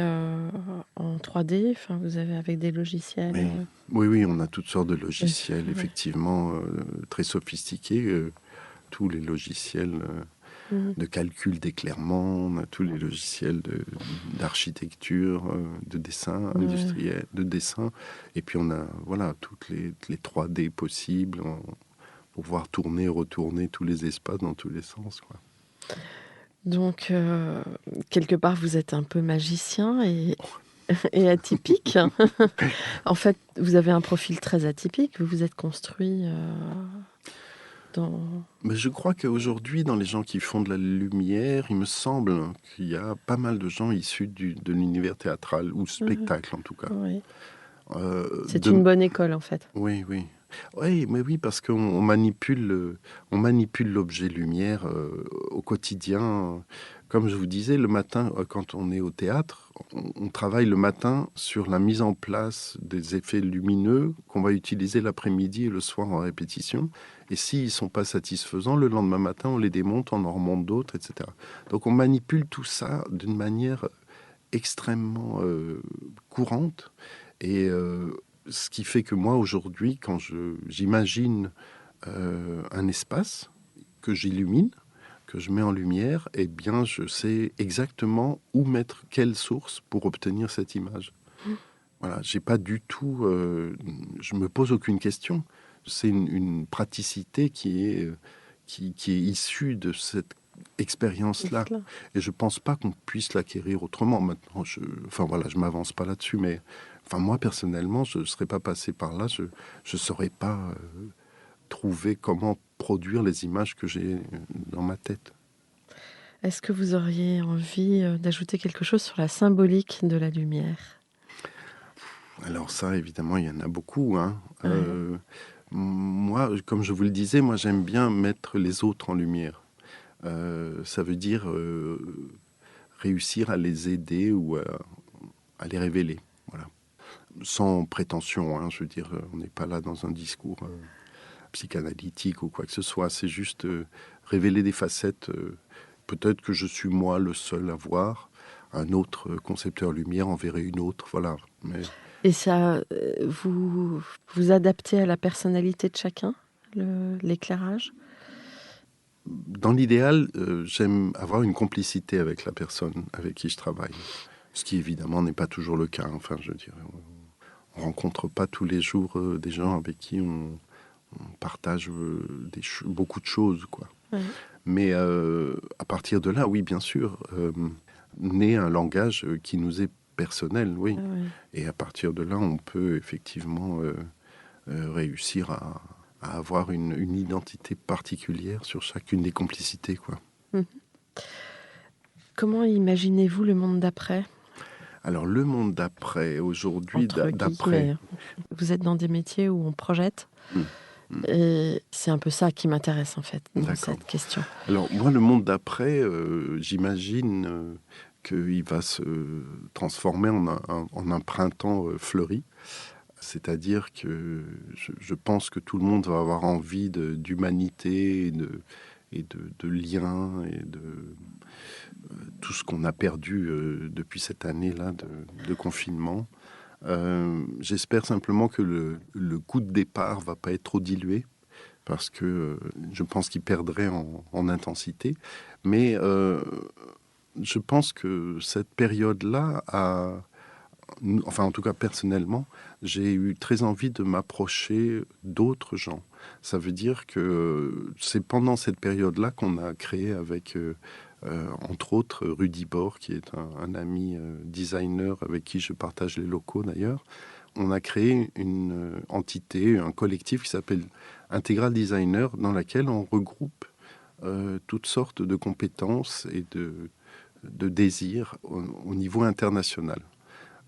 en 3D, enfin, vous avez avec des logiciels. Oui. Oui, on a toutes sortes de logiciels, Ouais. effectivement, très sophistiqués. Tous les logiciels Mhm. de calcul d'éclairement, on a tous les logiciels d'architecture, de dessin Ouais. industriel, de dessin. Et puis on a voilà, toutes les 3D possibles pour pouvoir tourner et retourner tous les espaces dans tous les sens, quoi. Donc, quelque part, vous êtes un peu magicien et atypique. En fait, vous avez un profil très atypique. Vous vous êtes construit dans... Mais je crois qu'aujourd'hui, dans les gens qui font de la lumière, il me semble qu'il y a pas mal de gens issus de l'univers théâtral ou spectacle, en tout cas. Oui. C'est De... une bonne école, en fait. Oui, oui. Oui, mais oui, parce qu'on on manipule l'objet lumière au quotidien. Comme je vous disais, le matin, quand on est au théâtre, on travaille le matin sur la mise en place des effets lumineux qu'on va utiliser l'après-midi et le soir en répétition. Et s'ils ne sont pas satisfaisants, le lendemain matin, on les démonte, on en remonte d'autres, etc. Donc on manipule tout ça d'une manière extrêmement courante. Et ce qui fait que moi, aujourd'hui, quand j'imagine un espace que j'illumine, que je mets en lumière, eh bien, je sais exactement où mettre quelle source pour obtenir cette image. Voilà, j'ai pas du tout... je me pose aucune question. C'est une praticité qui est issue de cette expérience-là. Et je pense pas qu'on puisse l'acquérir autrement. Maintenant, enfin voilà, je m'avance pas là-dessus, mais enfin moi personnellement, je ne serais pas passé par là. Je ne saurais pas trouver comment produire les images que j'ai dans ma tête. Est-ce que vous auriez envie d'ajouter quelque chose sur la symbolique de la lumière? Alors ça, évidemment, il y en a beaucoup, hein. Ouais. Moi, comme je vous le disais, moi j'aime bien mettre les autres en lumière. Ça veut dire réussir à les aider ou à les révéler. Voilà. Sans prétention, hein, je veux dire, on n'est pas là dans un discours psychanalytique ou quoi que ce soit. C'est juste révéler des facettes. Peut-être que je suis moi le seul à voir. Un autre concepteur lumière en verrait une autre. Voilà. Mais... Et ça, vous adaptez à la personnalité de chacun, l'éclairage? Dans l'idéal, j'aime avoir une complicité avec la personne avec qui je travaille. Ce qui, évidemment, n'est pas toujours le cas. Enfin, je veux dire, on rencontre pas tous les jours des gens avec qui on partage beaucoup de choses, quoi. Ouais. Mais à partir de là, oui, bien sûr, naît un langage qui nous est personnel, oui. Ah ouais. Et à partir de là, on peut effectivement réussir à avoir une identité particulière sur chacune des complicités, quoi. Mhm. Comment imaginez-vous le monde d'après? Alors, le monde d'après, aujourd'hui, Entre d'après... guillemets. Vous êtes dans des métiers où on projette. Mmh. Et c'est un peu ça qui m'intéresse, en fait, dans D'accord. cette question. Alors, moi, le monde d'après, j'imagine qu'il va se transformer en un printemps fleuri. C'est-à-dire que je pense que tout le monde va avoir envie d'humanité et de liens et tout ce qu'on a perdu depuis cette année-là de confinement. J'espère simplement que le coup de départ va pas être trop dilué, parce que je pense qu'il perdrait en intensité. Mais je pense que cette période-là enfin en tout cas personnellement, j'ai eu très envie de m'approcher d'autres gens. Ça veut dire que c'est pendant cette période-là qu'on a créé avec, entre autres, Rudy Bor, qui est un ami designer avec qui je partage les locaux d'ailleurs. On a créé une entité, un collectif qui s'appelle Integral Designer, dans laquelle on regroupe toutes sortes de compétences et de désirs au niveau international.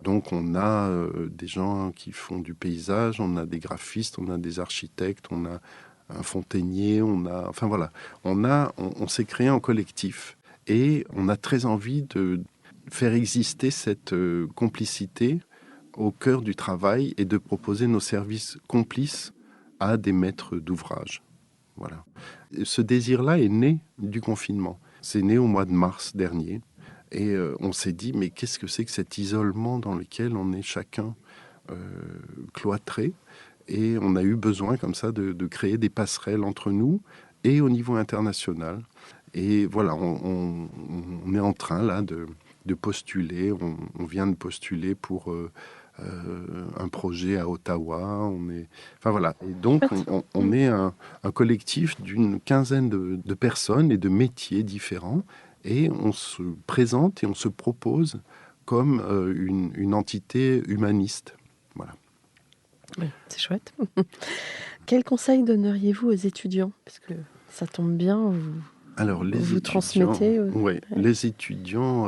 Donc on a des gens qui font du paysage, on a des graphistes, on a des architectes, on a un fontainier, enfin voilà, on s'est créé en collectif et on a très envie de faire exister cette complicité au cœur du travail et de proposer nos services complices à des maîtres d'ouvrage. Voilà. Ce désir-là est né du confinement. C'est né au mois de mars dernier. Et on s'est dit, mais qu'est-ce que c'est que cet isolement dans lequel on est chacun cloîtré? Et on a eu besoin comme ça de créer des passerelles entre nous et au niveau international. Et voilà, on est en train là de postuler. On vient de postuler pour un projet à Ottawa. Enfin voilà. Et donc on est un collectif d'une quinzaine de personnes et de métiers différents. Et on se présente et on se propose comme une entité humaniste. Voilà. Ouais, c'est chouette. Quel conseil donneriez-vous aux étudiants? Parce que ça tombe bien, Alors, vous transmettez. Ouais, les étudiants...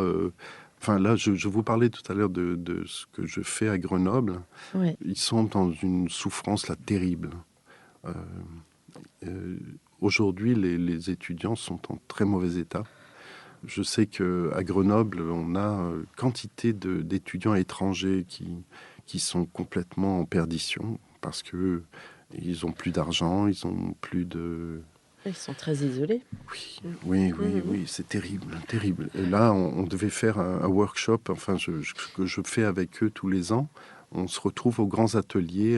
Enfin là, je vous parlais tout à l'heure de ce que je fais à Grenoble. Ouais. Ils sont dans une souffrance là terrible. Aujourd'hui, les étudiants sont en très mauvais état. Je sais qu'à Grenoble, on a quantité d'étudiants étrangers qui sont complètement en perdition parce que ils ont plus d'argent, ils ont plus de... Ils sont très isolés. Oui, c'est terrible, terrible. Et là, on devait faire un workshop, enfin, que je fais avec eux tous les ans. On se retrouve aux grands ateliers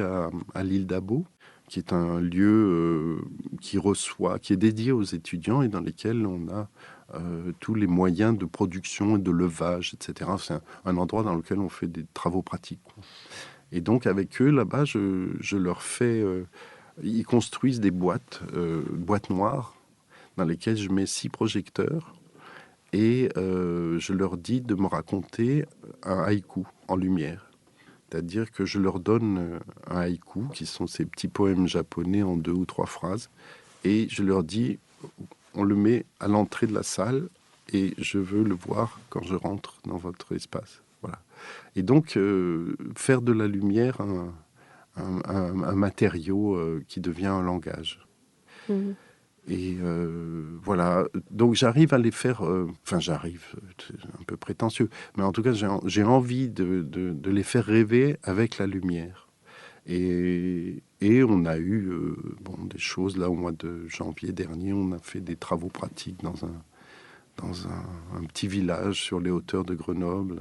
à l'île d'Abo, qui est un lieu qui est dédié aux étudiants et dans lesquels on a tous les moyens de production et de levage, etc. C'est un endroit dans lequel on fait des travaux pratiques. Et donc, avec eux, là-bas, je leur fais... ils construisent des boîtes noires, dans lesquelles je mets 6 projecteurs et je leur dis de me raconter un haïku en lumière. C'est-à-dire que je leur donne un haïku, qui sont ces petits poèmes japonais en 2 ou 3 phrases, et je leur dis, on le met à l'entrée de la salle et je veux le voir quand je rentre dans votre espace. Voilà. Et donc, faire de la lumière un matériau qui devient un langage. Mmh. Et voilà, donc j'arrive à les faire, j'arrive, c'est un peu prétentieux, mais en tout cas j'ai envie de les faire rêver avec la lumière. Et on a eu des choses, là au mois de janvier dernier, on a fait des travaux pratiques dans un petit village sur les hauteurs de Grenoble,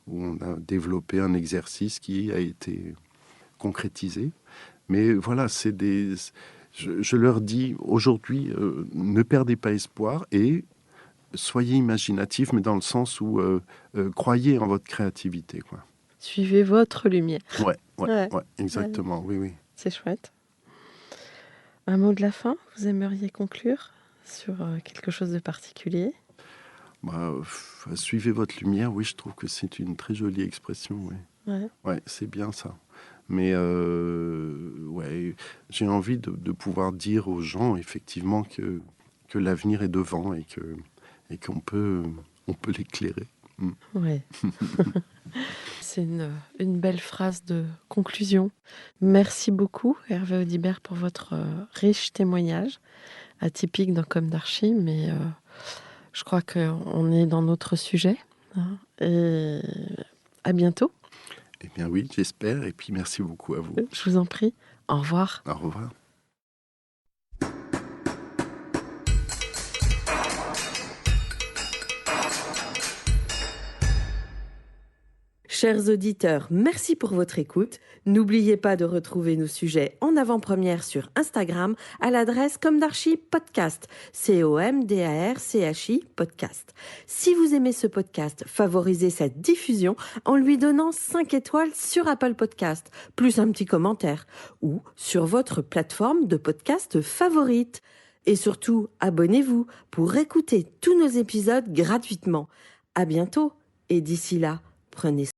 où on a développé un exercice qui a été concrétisé. Mais voilà, c'est des... Je leur dis aujourd'hui, ne perdez pas espoir et soyez imaginatifs, mais dans le sens où croyez en votre créativité, quoi. Suivez votre lumière. Ouais, exactement, oui. C'est chouette. Un mot de la fin, vous aimeriez conclure sur quelque chose de particulier? Suivez votre lumière, oui, je trouve que c'est une très jolie expression, oui. Ouais, c'est bien ça. Mais j'ai envie de pouvoir dire aux gens effectivement que l'avenir est devant et qu'on peut l'éclairer. Ouais. C'est une belle phrase de conclusion. Merci beaucoup Hervé Audibert pour votre riche témoignage, atypique dans Comme d'Archi, mais je crois qu'on est dans notre sujet. Hein, et à bientôt. Eh bien oui, j'espère. Et puis merci beaucoup à vous. Je vous en prie. Au revoir. Au revoir. Chers auditeurs, merci pour votre écoute. N'oubliez pas de retrouver nos sujets en avant-première sur Instagram à l'adresse Comdarchi Podcast, COMDARCHI Podcast. Si vous aimez ce podcast, favorisez sa diffusion en lui donnant 5 étoiles sur Apple Podcast, plus un petit commentaire, ou sur votre plateforme de podcast favorite. Et surtout, abonnez-vous pour écouter tous nos épisodes gratuitement. À bientôt et d'ici là, prenez soin.